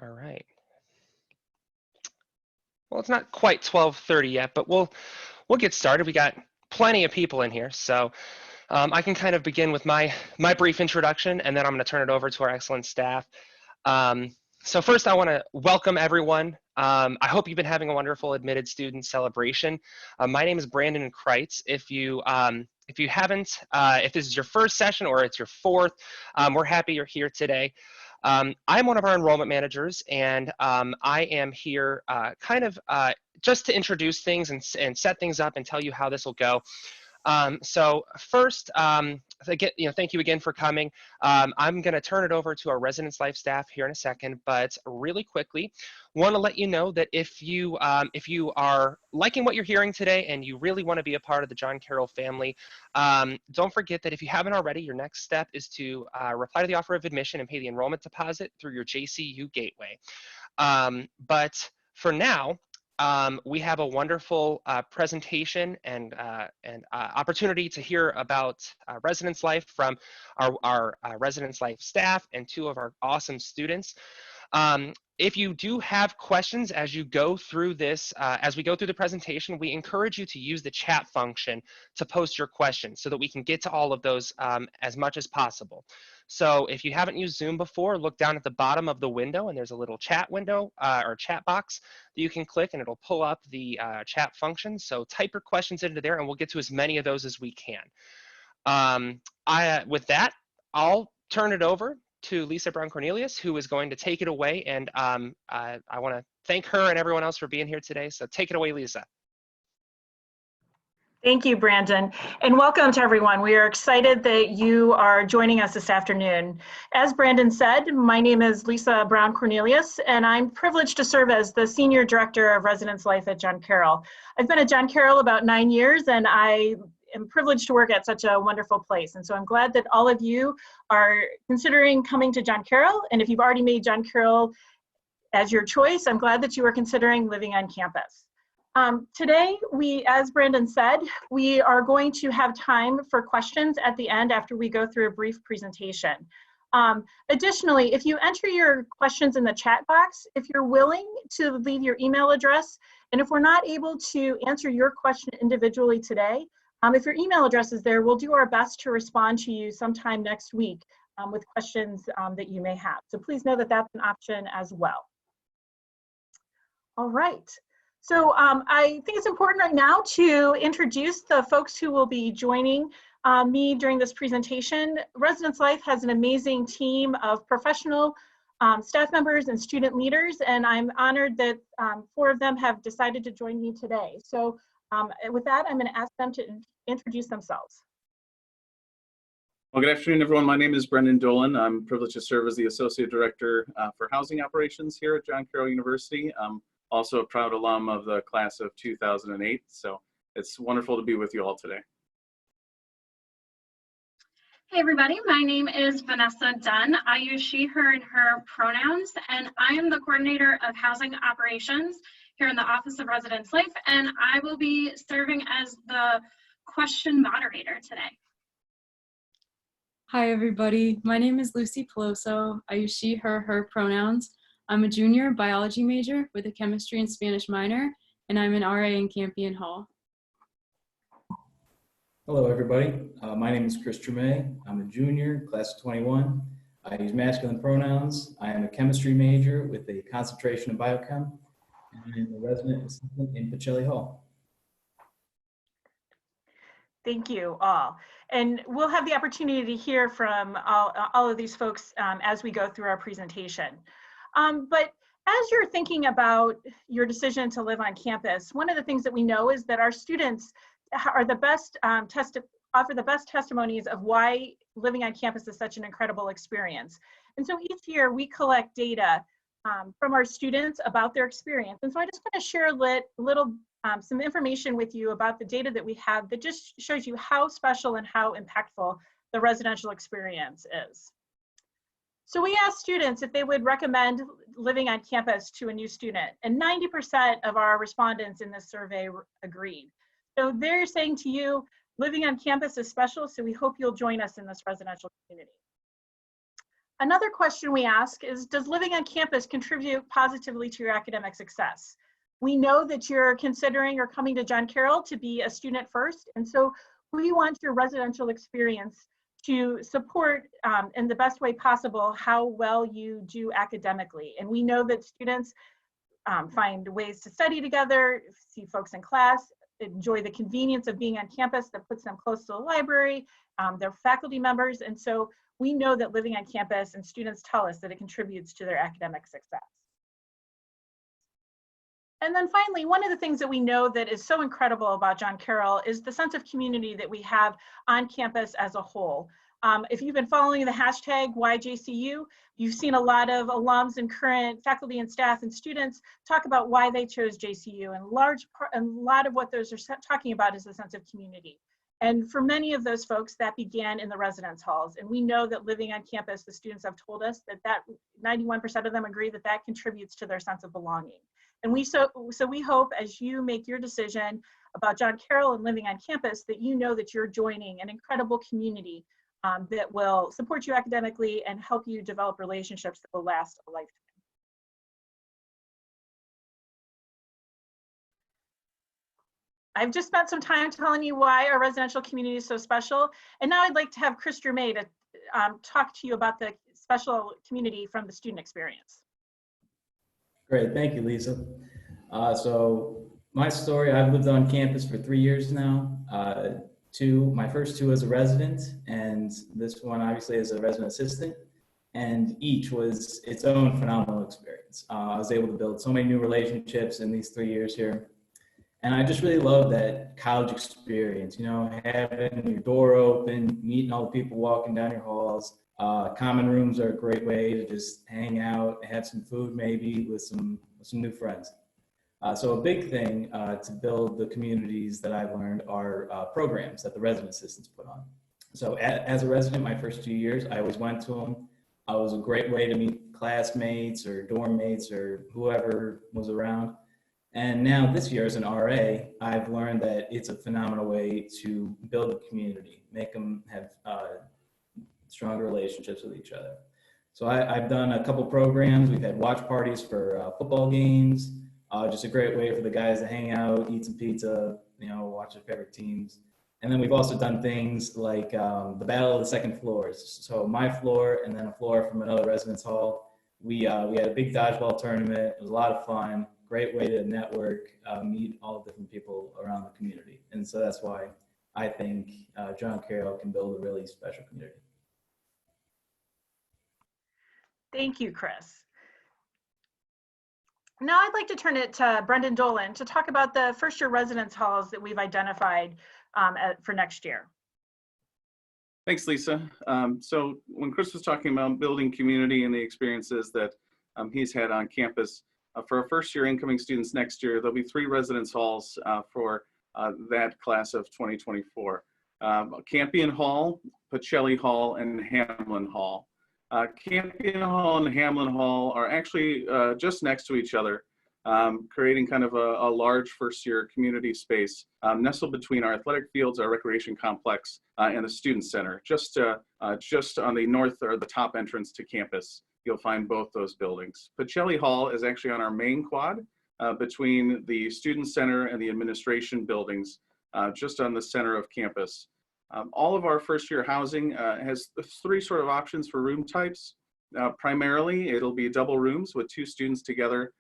All right. Well, it's not quite 12:30 yet, but we'll get started. We got plenty of people in here, so I can kind of begin with my brief introduction, and then I'm going to turn it over to our excellent staff. So first, I want to welcome everyone. I hope you've been having a wonderful admitted student celebration. My name is Brandon Kreitz. If you haven't, if this is your first session or it's your fourth, we're happy you're here today. I'm one of our enrollment managers, and I am here just to introduce things and set things up and tell you how this will go. So first, thank you again for coming. I'm going to turn it over to our residence life staff here in a second, but really quickly, want to let you know that if you are liking what you're hearing today and you really want to be a part of the John Carroll family, don't forget that if you haven't already, your next step is to reply to the offer of admission and pay the enrollment deposit through your JCU gateway. But for now, we have a wonderful presentation and opportunity to hear about residence life from our residence life staff and two of our awesome students. If you do have questions as you go through this, as we go through the presentation, we encourage you to use the chat function to post your questions so that we can get to all of those as much as possible. So if you haven't used Zoom before, look down at the bottom of the window and there's a little chat window or chat box that you can click and it'll pull up the chat function. So type your questions into there and we'll get to as many of those as we can. With that, I'll turn it over to Lisa Brown Cornelius, who is going to take it away. And I want to thank her and everyone else for being here today. So take it away, Lisa. Thank you, Brandon, and welcome to everyone. We are excited that you are joining us this afternoon. As Brandon said, my name is Lisa Brown Cornelius, and I'm privileged to serve as the Senior Director of Residence Life at John Carroll. I've been at John Carroll about 9 years, and I am privileged to work at such a wonderful place. And so I'm glad that all of you are considering coming to John Carroll, and if you've already made John Carroll as your choice, I'm glad that you are considering living on campus. Today, as Brandon said, we are going to have time for questions at the end after we go through a brief presentation. Additionally, if you enter your questions in the chat box, if you're willing to leave your email address, and if we're not able to answer your question individually today, if your email address is there, we'll do our best to respond to you sometime next week with questions that you may have. So please know that that's an option as well. All right. So I think it's important right now to introduce the folks who will be joining me during this presentation. Residence Life has an amazing team of professional staff members and student leaders, and I'm honored that 4 of them have decided to join me today. So with that, I'm going to ask them to introduce themselves. Well, good afternoon, everyone. My name is Brendan Dolan. I'm privileged to serve as the Associate Director for Housing Operations here at John Carroll University. Also a proud alum of the class of 2008. So it's wonderful to be with you all today. Hey everybody, my name is Vanessa Dunn. I use she, her, and her pronouns, and I am the coordinator of housing operations here in the Office of Residence Life, and I will be serving as the question moderator today. Hi everybody, my name is Lucy Peloso. I use she, her pronouns. I'm a junior biology major with a chemistry and Spanish minor, and I'm an RA in Campion Hall. Hello, everybody. My name is Chris Tremay. I'm a junior, class of 21. I use masculine pronouns. I am a chemistry major with a concentration in biochem, and I'm a resident assistant in Pacelli Hall. Thank you all. And we'll have the opportunity to hear from all of these folks as we go through our presentation. But as you're thinking about your decision to live on campus, one of the things that we know is that our students are the best offer the best testimonies of why living on campus is such an incredible experience. And so each year we collect data from our students about their experience. And so I just want to share some information with you about the data that we have that just shows you how special and how impactful the residential experience is. So we asked students if they would recommend living on campus to a new student, and 90% of our respondents in this survey agreed. So they're saying to you, living on campus is special, so we hope you'll join us in this residential community. Another question we ask is, does living on campus contribute positively to your academic success? We know that you're considering or coming to John Carroll to be a student first, and so we want your residential experience to support in the best way possible how well you do academically. And we know that students find ways to study together, see folks in class, enjoy the convenience of being on campus that puts them close to the library, their faculty members. And so we know that living on campus, and students tell us that it contributes to their academic success. And then finally, one of the things that we know that is so incredible about John Carroll is the sense of community that we have on campus as a whole. If you've been following the hashtag YJCU, you've seen a lot of alums and current faculty and staff and students talk about why they chose JCU, and a lot of what those are talking about is the sense of community. And for many of those folks, that began in the residence halls. And we know that living on campus, the students have told us that 91% of them agree that that contributes to their sense of belonging. And so we hope as you make your decision about John Carroll and living on campus, that you know that you're joining an incredible community that will support you academically and help you develop relationships that will last a lifetime. I've just spent some time telling you why our residential community is so special. And now I'd like to have Chris Germain to talk to you about the special community from the student experience. Great, thank you, Lisa. So my story, I've lived on campus for 3 years now. My first two as a resident, and this one obviously as a resident assistant, and each was its own phenomenal experience. I was able to build so many new relationships in these 3 years here. And I just really love that college experience, you know, having your door open, meeting all the people walking down your halls. Common rooms are a great way to just hang out, have some food maybe with some new friends. So a big thing to build the communities that I've learned are programs that the resident assistants put on. So as a resident, my first 2 years, I always went to them. It was a great way to meet classmates or dorm mates or whoever was around. And now this year as an RA, I've learned that it's a phenomenal way to build a community, make them have stronger relationships with each other. So I've done a couple programs. We've had watch parties for football games, just a great way for the guys to hang out, eat some pizza, you know, watch their favorite teams. And then we've also done things like the Battle of the Second Floors. So my floor and then a floor from another residence hall. We had a big dodgeball tournament. It was a lot of fun. Great way to network, meet all the different people around the community. And so that's why I think John Carroll can build a really special community. Thank you, Chris. Now I'd like to turn it to Brendan Dolan to talk about the first year residence halls that we've identified for next year. Thanks, Lisa. So when Chris was talking about building community and the experiences that he's had on campus, for our first year incoming students next year, there'll be 3 residence halls for that class of 2024. Campion Hall, Pacelli Hall, and Hamlin Hall. Campion Hall and Hamlin Hall are actually just next to each other, creating kind of a large first year community space nestled between our athletic fields, our recreation complex, and the student center, just on the north or the top entrance to campus. You'll find both those buildings. Pacelli Hall is actually on our main quad between the student center and the administration buildings, just on the center of campus. All of our first year housing has 3 sort of options for room types. Primarily, it'll be double rooms with 2 students together,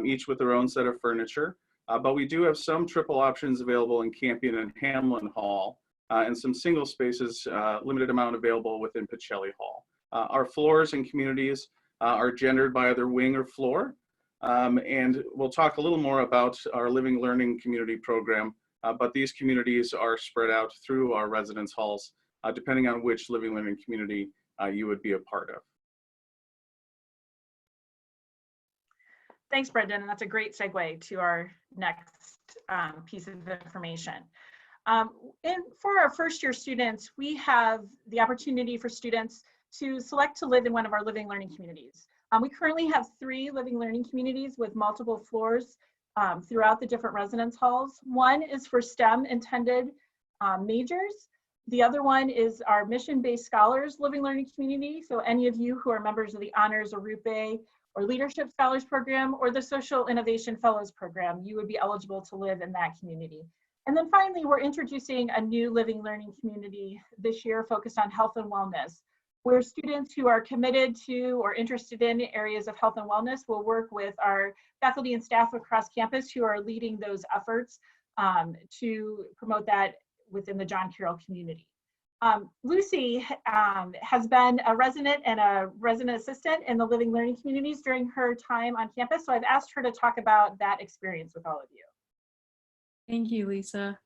each with their own set of furniture. But we do have some triple options available in Campion and Hamlin Hall, and some single spaces, limited amount available within Pacelli Hall. Our floors and communities are gendered by either wing or floor. And we'll talk a little more about our Living Learning Community program, but these communities are spread out through our residence halls, depending on which Living Learning community you would be a part of. Thanks, Brendan, and that's a great segue to our next piece of information. For our first year students, we have the opportunity for students to select to live in one of our Living Learning communities. We currently have 3 Living Learning communities with multiple floors throughout the different residence halls. One is for STEM intended majors. The other one is our mission-based scholars living learning community. So any of you who are members of the Honors or Rupe or Leadership Scholars Program or the Social Innovation Fellows Program, you would be eligible to live in that community. And then finally, we're introducing a new living learning community this year focused on health and wellness, where students who are committed to or interested in areas of health and wellness will work with our faculty and staff across campus who are leading those efforts to promote that within the John Carroll community. Lucy has been a resident and a resident assistant in the living learning communities during her time on campus, so I've asked her to talk about that experience with all of you. Thank you, Lisa.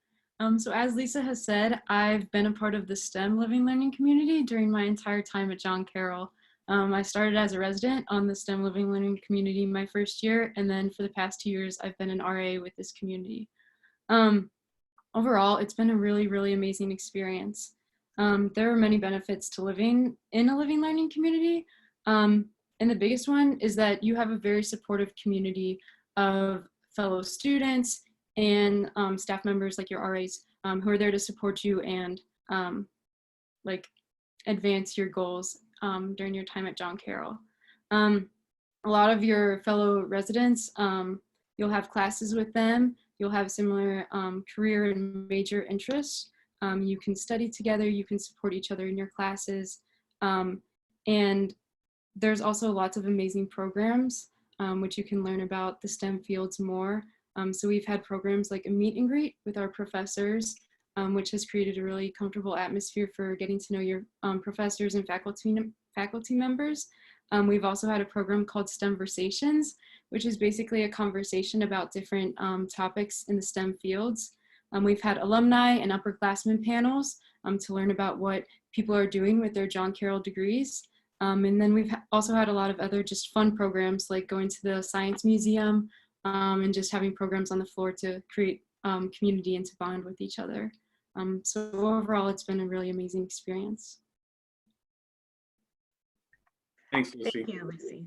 So as Lisa has said, I've been a part of the STEM living learning community during my entire time at John Carroll. I started as a resident on the STEM living learning community my first year, and then for the past 2 years, I've been an RA with this community. Overall, it's been a really, really amazing experience. There are many benefits to living in a living learning community. And the biggest one is that you have a very supportive community of fellow students and staff members like your RAs who are there to support you and like advance your goals during your time at John Carroll. A lot of your fellow residents, you'll have classes with them, you'll have similar career and major interests. You can study together, you can support each other in your classes. And there's also lots of amazing programs which you can learn about the STEM fields more. So we've had programs like a meet and greet with our professors, which has created a really comfortable atmosphere for getting to know your professors and faculty members. We've also had a program called STEMversations, which is basically a conversation about different topics in the STEM fields. We've had alumni and upperclassmen panels to learn about what people are doing with their John Carroll degrees. And then we've also had a lot of other just fun programs like going to the Science Museum and just having programs on the floor to create community and to bond with each other. So overall, it's been a really amazing experience. Thanks, Lucy. Thank you, Lucy.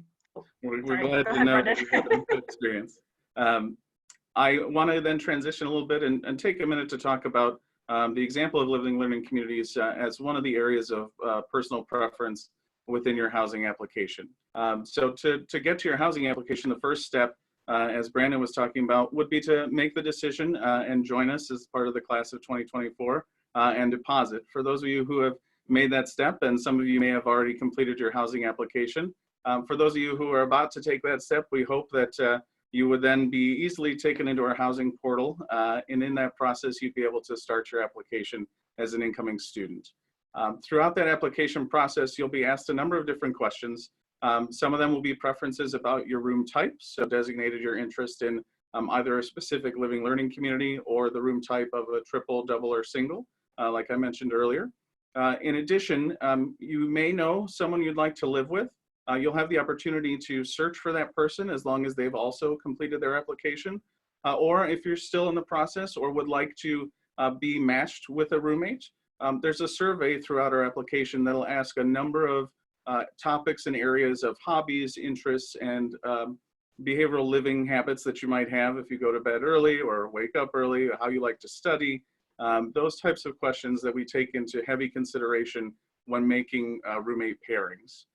We're Sorry. glad Go to ahead, know Brendan. that you've had a good experience. I want to then transition a little bit and take a minute to talk about the example of living learning communities as one of the areas of personal preference within your housing application. So to get to your housing application, the first step, as Brandon was talking about, would be to make the decision and join us as part of the class of 2024 and deposit. For those of you who have made that step, and some of you may have already completed your housing application, for those of you who are about to take that step, we hope that you would then be easily taken into our housing portal, and in that process, you'd be able to start your application as an incoming student. Throughout that application process, you'll be asked a number of different questions. Some of them will be preferences about your room type, so designated your interest in either a specific living learning community or the room type of a triple, double, or single, like I mentioned earlier. In addition, you may know someone you'd like to live with. You'll have the opportunity to search for that person as long as they've also completed their application. Or if you're still in the process or would like to be matched with a roommate, there's a survey throughout our application that'll ask a number of topics and areas of hobbies, interests, and behavioral living habits that you might have if you go to bed early or wake up early, or how you like to study. Those types of questions that we take into heavy consideration when making roommate pairings.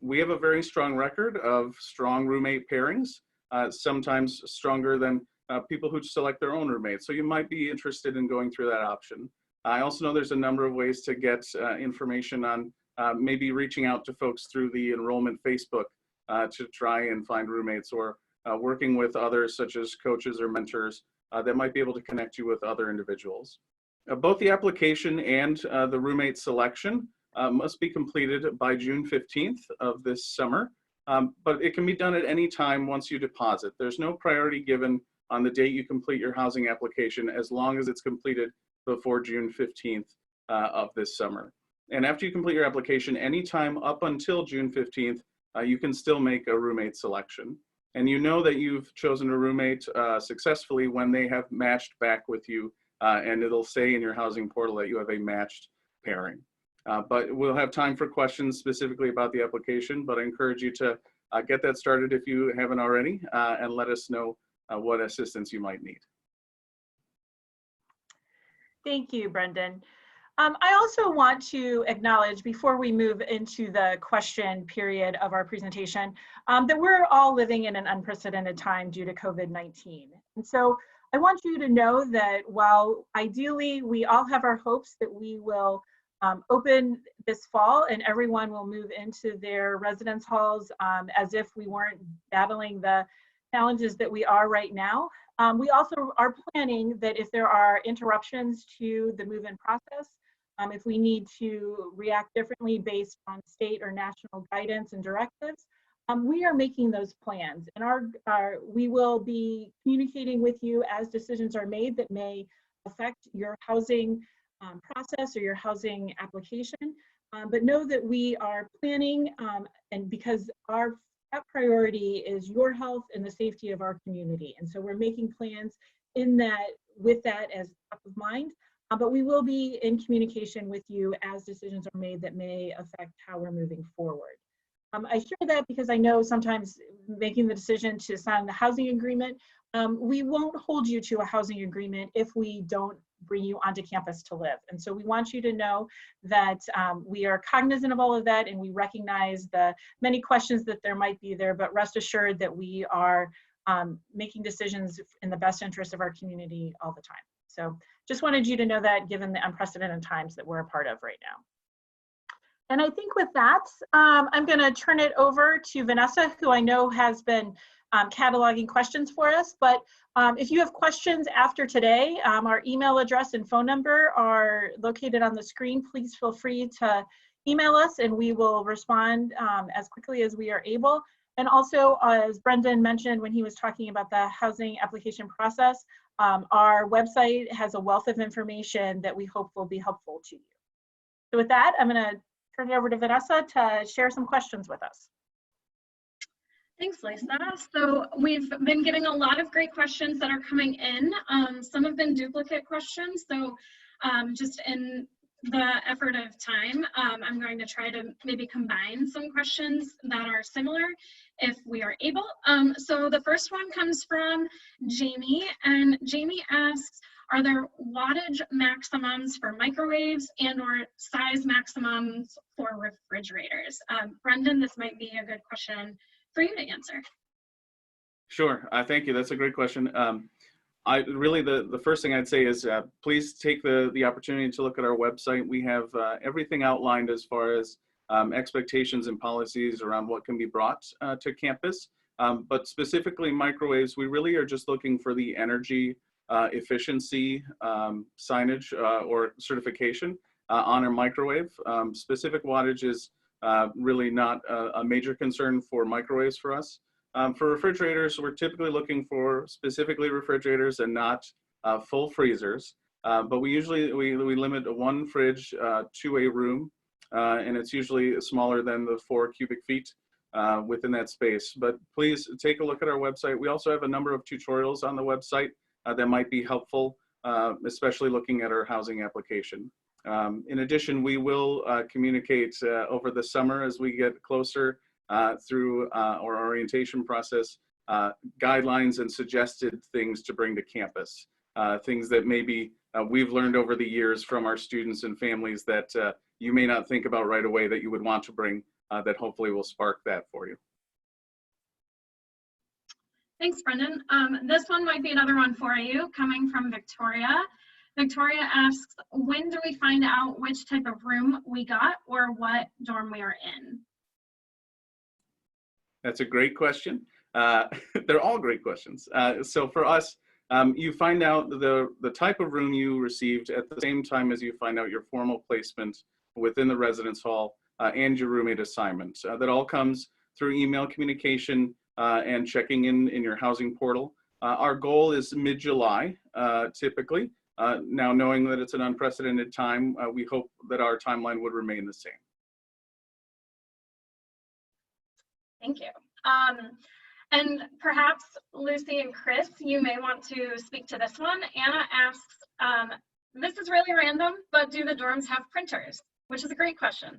We have a very strong record of strong roommate pairings, sometimes stronger than people who select their own roommates. So you might be interested in going through that option. I also know there's a number of ways to get information on maybe reaching out to folks through the enrollment Facebook to try and find roommates, or working with others such as coaches or mentors that might be able to connect you with other individuals. Both the application and the roommate selection must be completed by June 15th of this summer, but it can be done at any time once you deposit. There's no priority given on the date you complete your housing application as long as it's completed before June 15th of this summer. And after you complete your application, anytime up until June 15th, you can still make a roommate selection. And you know that you've chosen a roommate successfully when they have matched back with you, and it'll say in your housing portal that you have a matched pairing. But we'll have time for questions specifically about the application, but I encourage you to get that started if you haven't already, and let us know what assistance you might need. Thank you, Brendan. I also want to acknowledge, before we move into the question period of our presentation, that we're all living in an unprecedented time due to COVID-19. And so I want you to know that while ideally we all have our hopes that we will open this fall and everyone will move into their residence halls as if we weren't battling the challenges that we are right now, we also are planning that if there are interruptions to the move-in process, if we need to react differently based on state or national guidance and directives, we are making those plans, and we will be communicating with you as decisions are made that may affect your housing process or your housing application. But know that we are planning, and because our top priority is your health and the safety of our community, and so we're making plans in that with that as top of mind. But we will be in communication with you as decisions are made that may affect how we're moving forward. I share that because I know sometimes making the decision to sign the housing agreement, we won't hold you to a housing agreement if we don't bring you onto campus to live. And so we want you to know that we are cognizant of all of that, and we recognize the many questions that there might be there, but rest assured that we are making decisions in the best interest of our community all the time. So just wanted you to know that, given the unprecedented times that we're a part of right now. And I think with that, I'm going to turn it over to Vanessa, who I know has been cataloging questions for us. But if you have questions after today, our email address and phone number are located on the screen. Please feel free to email us and we will respond as quickly as we are able. And also, as Brendan mentioned when he was talking about the housing application process, our website has a wealth of information that we hope will be helpful to you. So with that, I'm going to turn it over to Vanessa to share some questions with us. Thanks, Lisa. So we've been getting a lot of great questions that are coming in. Some have been duplicate questions. So just in the effort of time, I'm going to try to maybe combine some questions that are similar if we are able. So the first one comes from Jamie, and Jamie asks, are there wattage maximums for microwaves and or size maximums for refrigerators? Brendan, this might be a good question for you to answer. Sure, thank you. That's a great question. The first thing I'd say is please take the opportunity to look at our website. We have everything outlined as far as expectations and policies around what can be brought to campus. But specifically microwaves, we really are just looking for the energy efficiency signage or certification on our microwave. Specific wattage is really not a major concern for microwaves for us. For refrigerators, we're typically looking for specifically refrigerators and not full freezers. But we usually limit one fridge to a room, and it's usually smaller than the 4 cubic feet within that space. But please take a look at our website. We also have a number of tutorials on the website that might be helpful, especially looking at our housing application. In addition, we will communicate over the summer as we get closer through our orientation process, guidelines and suggested things to bring to campus, things that maybe we've learned over the years from our students and families that you may not think about right away that you would want to bring, that hopefully will spark that for you. Thanks, Brendan. This one might be another one for you, coming from Victoria. Victoria asks, when do we find out which type of room we got or what dorm we are in? That's a great question. They're all great questions. So for us, you find out the type of room you received at the same time as you find out your formal placement within the residence hall and your roommate assignment. That all comes through email communication and checking in your housing portal. Our goal is mid-July, typically. Now, knowing that it's an unprecedented time, we hope that our timeline would remain the same. Thank you. And perhaps Lucy and Chris, you may want to speak to this one. Anna asks, this is really random, but do the dorms have printers? Which is a great question.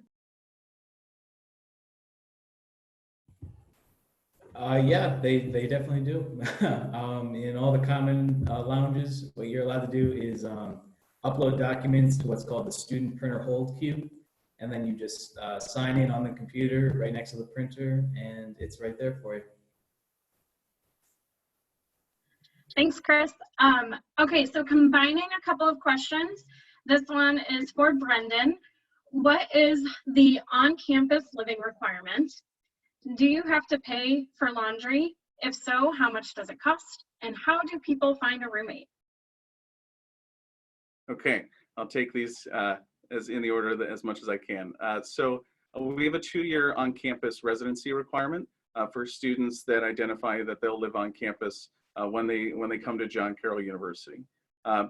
Yeah, they definitely do. In all the common lounges, what you're allowed to do is upload documents to what's called the student printer hold queue. And then you just sign in on the computer right next to the printer, and it's right there for you. Thanks, Chris. Okay, so combining a couple of questions. This one is for Brendan. What is the on-campus living requirement? Do you have to pay for laundry? If so, how much does it cost? And how do people find a roommate? Okay, I'll take these as in the order that as much as I can. So we have a 2-year on-campus residency requirement for students that identify that they'll live on campus when they come to John Carroll University.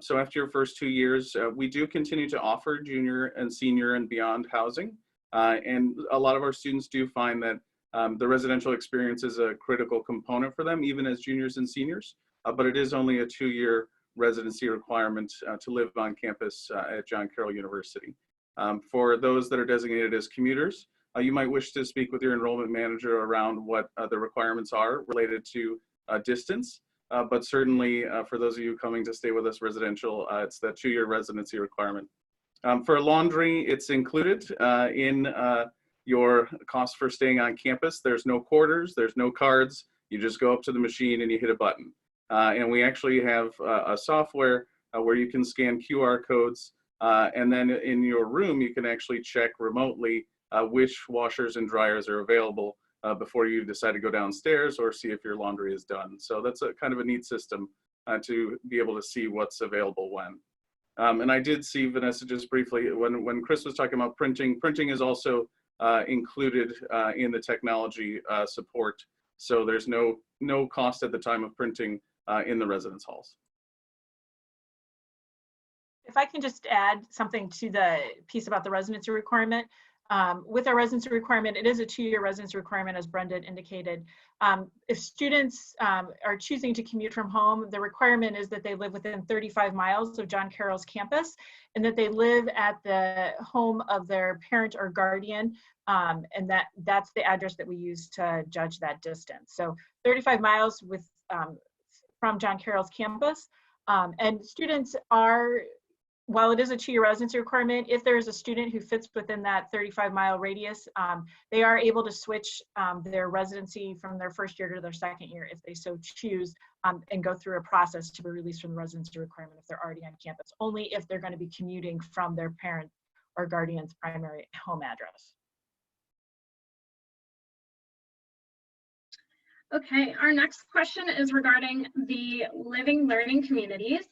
So after your first 2 years, we do continue to offer junior and senior and beyond housing. And a lot of our students do find that the residential experience is a critical component for them, even as juniors and seniors, but it is only a 2-year residency requirement to live on campus at John Carroll University. For those that are designated as commuters, you might wish to speak with your enrollment manager around what the requirements are related to distance. But certainly for those of you coming to stay with us residential, it's that 2-year residency requirement. For laundry, it's included in your cost for staying on campus. There's no quarters, there's no cards. You just go up to the machine and you hit a button. And we actually have a software where you can scan QR codes, and then in your room, you can actually check remotely which washers and dryers are available before you decide to go downstairs or see if your laundry is done. So that's a kind of a neat system to be able to see what's available when. And I did see, Vanessa, just briefly, when Chris was talking about printing is also included in the technology support. So there's no cost at the time of printing in the residence halls. If I can just add something to the piece about the residency requirement. With our residency requirement, it is a 2-year residency requirement, as Brendan indicated. If students are choosing to commute from home, the requirement is that they live within 35 miles of John Carroll's campus and that they live at the home of their parent or guardian, and that's the address that we use to judge that distance. So 35 miles from John Carroll's campus. And students are, while it is a 2-year residency requirement, if there is a student who fits within that 35-mile radius, they are able to switch their residency from their first year to their second year if they so choose, and go through a process to be released from the residency requirement if they're already on campus, only if they're going to be commuting from their parent or guardian's primary home address. Okay, our next question is regarding the living learning communities.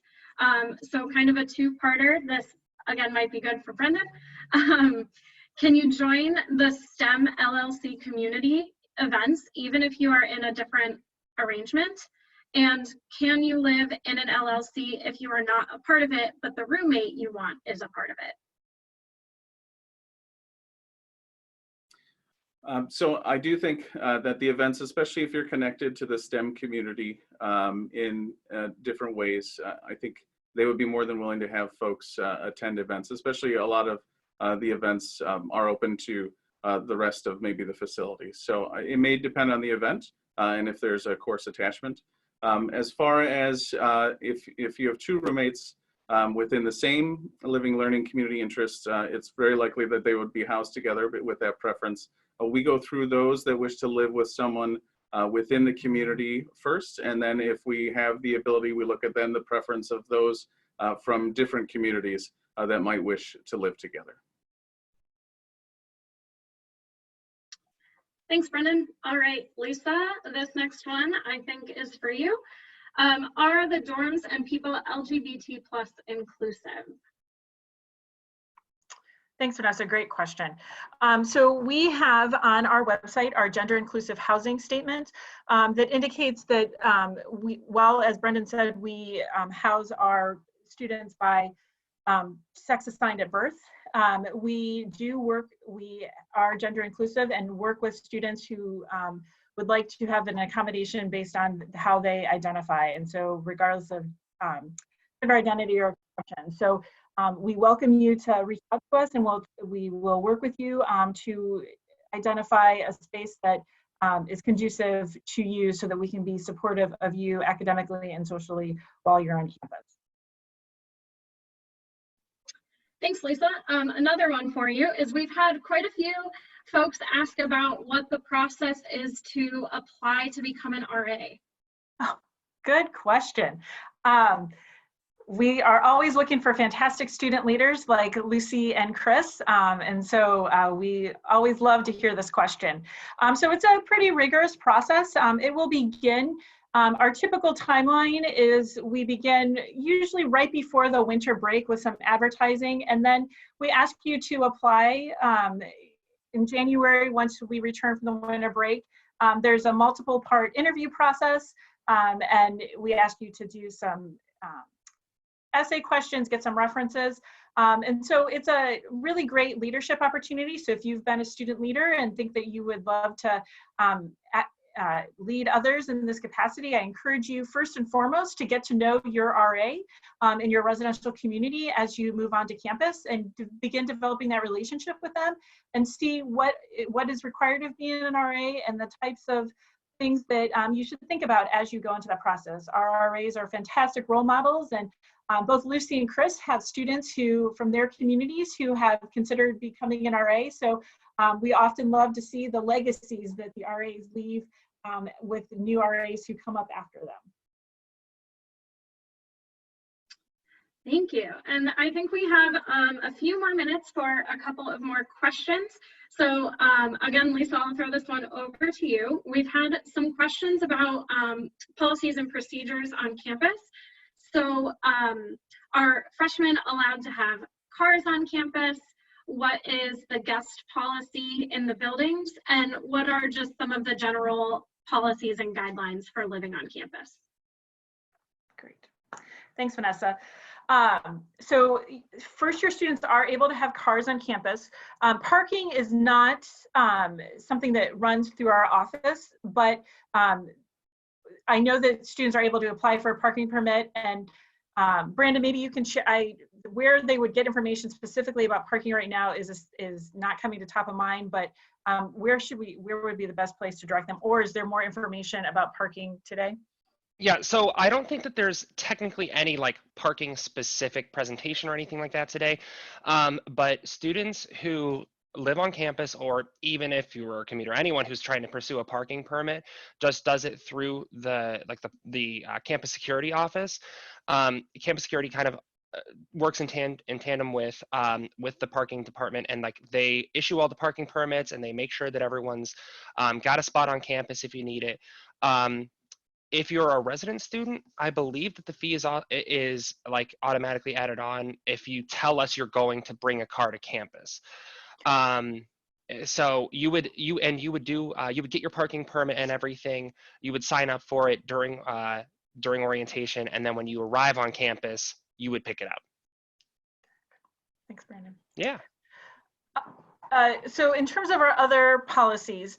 So kind of a two-parter. This, again, might be good for Brendan. Can you join the STEM LLC community events, even if you are in a different arrangement? And can you live in an LLC if you are not a part of it, but the roommate you want is a part of it? So I do think that the events, especially if you're connected to the STEM community in different ways, I think they would be more than willing to have folks attend events, especially a lot of the events are open to the rest of maybe the facility. So it may depend on the event and if there's a course attachment. As far as if you have 2 roommates within the same living learning community interests, it's very likely that they would be housed together, but with that preference. We go through those that wish to live with someone within the community first, and then if we have the ability, we look at then the preference of those from different communities that might wish to live together. Thanks, Brendan. All right, Lisa, this next one I think is for you. Are the dorms and people LGBT+ inclusive? Thanks, Vanessa. Great question. So we have on our website our gender inclusive housing statement that indicates that while, as Brendan said, we house our students by sex assigned at birth, we are gender inclusive and work with students who would like to have an accommodation based on how they identify, and so regardless of gender identity or expression. So we welcome you to reach out to us, and we will work with you to identify a space that is conducive to you so that we can be supportive of you academically and socially while you're on campus. Thanks, Lisa. Another one for you is we've had quite a few folks ask about what the process is to apply to become an RA. Oh, good question. We are always looking for fantastic student leaders like Lucy and Chris, and so we always love to hear this question. So it's a pretty rigorous process. It will begin, our typical timeline is we begin usually right before the winter break with some advertising, and then we ask you to apply in January once we return from the winter break. There's a multiple part interview process, and we ask you to do some essay questions, get some references. And so it's a really great leadership opportunity. So if you've been a student leader and think that you would love to lead others in this capacity, I encourage you first and foremost to get to know your RA in your residential community as you move onto campus, and to begin developing that relationship with them and see what is required of being an RA and the types of things that you should think about as you go into that process. Our RAs are fantastic role models, and both Lucy and Chris have students who, from their communities, who have considered becoming an RA. So we often love to see the legacies that the RAs leave with new RAs who come up after them. Thank you. And I think we have a few more minutes for a couple of more questions. So again, Lisa, I'll throw this one over to you. We've had some questions about policies and procedures on campus. So are freshmen allowed to have cars on campus? What is the guest policy in the buildings? And what are just some of the general policies and guidelines for living on campus? Great. Thanks, Vanessa. So first-year students are able to have cars on campus. Parking is not something that runs through our office, but I know that students are able to apply for a parking permit, and Brandon, maybe you can share where they would get information specifically about parking right now is not coming to top of mind, but where would be the best place to direct them, or is there more information about parking today? Yeah, so I don't think that there's technically any like parking specific presentation or anything like that today, but students who live on campus, or even if you're a commuter, anyone who's trying to pursue a parking permit just does it through the campus security office. Campus security kind of works in tandem with the parking department, and like they issue all the parking permits and they make sure that everyone's got a spot on campus if you need it. If you're a resident student, I believe that the fee is like automatically added on if you tell us you're going to bring a car to campus. So you would get your parking permit and everything. You would sign up for it during orientation, and then when you arrive on campus, you would pick it up. Thanks, Brandon. Yeah. So in terms of our other policies,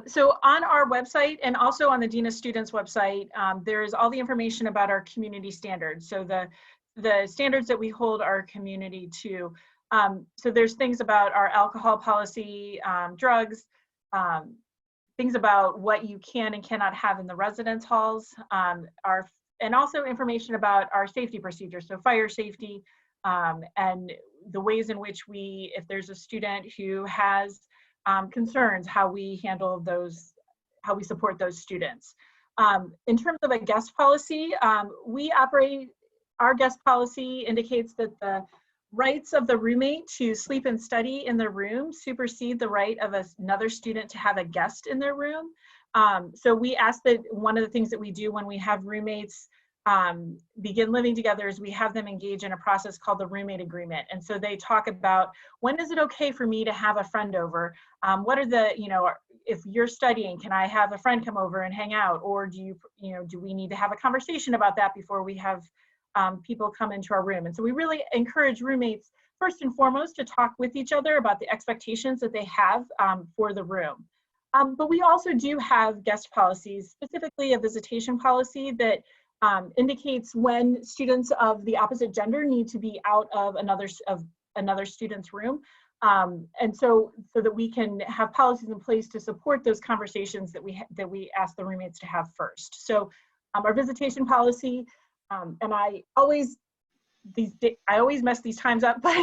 so on our website and also on the Dean of Students website, there is all the information about our community standards. So the standards that we hold our community to. So there's things about our alcohol policy, drugs, things about what you can and cannot have in the residence halls, and also information about our safety procedures, so fire safety, and the ways in which if there's a student who has concerns, how we handle those, how we support those students. In terms of a guest policy, our guest policy indicates that the rights of the roommate to sleep and study in their room supersede the right of another student to have a guest in their room. So we ask that one of the things that we do when we have roommates begin living together is we have them engage in a process called the roommate agreement. And so they talk about, when is it okay for me to have a friend over? What are the, if you're studying, can I have a friend come over and hang out? Or do we need to have a conversation about that before we have people come into our room? And so we really encourage roommates, first and foremost, to talk with each other about the expectations that they have for the room. But we also do have guest policies, specifically a visitation policy that indicates when students of the opposite gender need to be out of another student's room. And so that we can have policies in place to support those conversations that we ask the roommates to have first. So our visitation policy, and I always I always mess these times up, but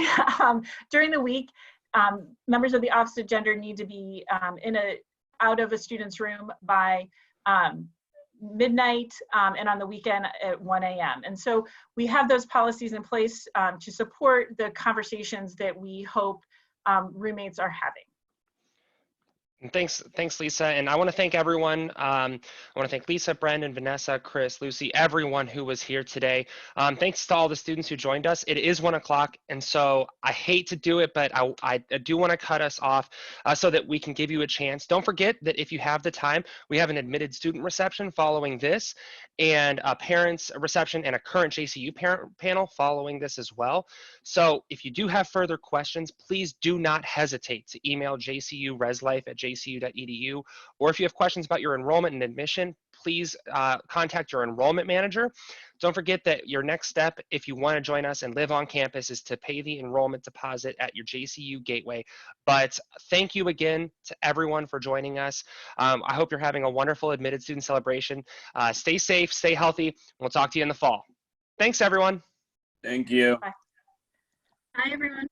during the week, members of the Office of Gender need to be out of a student's room by midnight, and on the weekend at 1 a.m. And so we have those policies in place to support the conversations that we hope roommates are having. And thanks, Lisa. And I want to thank everyone. I want to thank Lisa, Brendan, Vanessa, Chris, Lucy, everyone who was here today. Thanks to all the students who joined us. It is 1 o'clock, and so I hate to do it, but I do want to cut us off so that we can give you a chance. Don't forget that if you have the time, we have an admitted student reception following this, and a parents reception and a current JCU parent panel following this as well. So if you do have further questions, please do not hesitate to email jcureslife@jcu.edu, or if you have questions about your enrollment and admission, please contact your enrollment manager. Don't forget that your next step, if you want to join us and live on campus, is to pay the enrollment deposit at your JCU gateway. But thank you again to everyone for joining us. I hope you're having a wonderful admitted student celebration. Stay safe, stay healthy. We'll talk to you in the fall. Thanks, everyone. Thank you. Bye. Bye, everyone.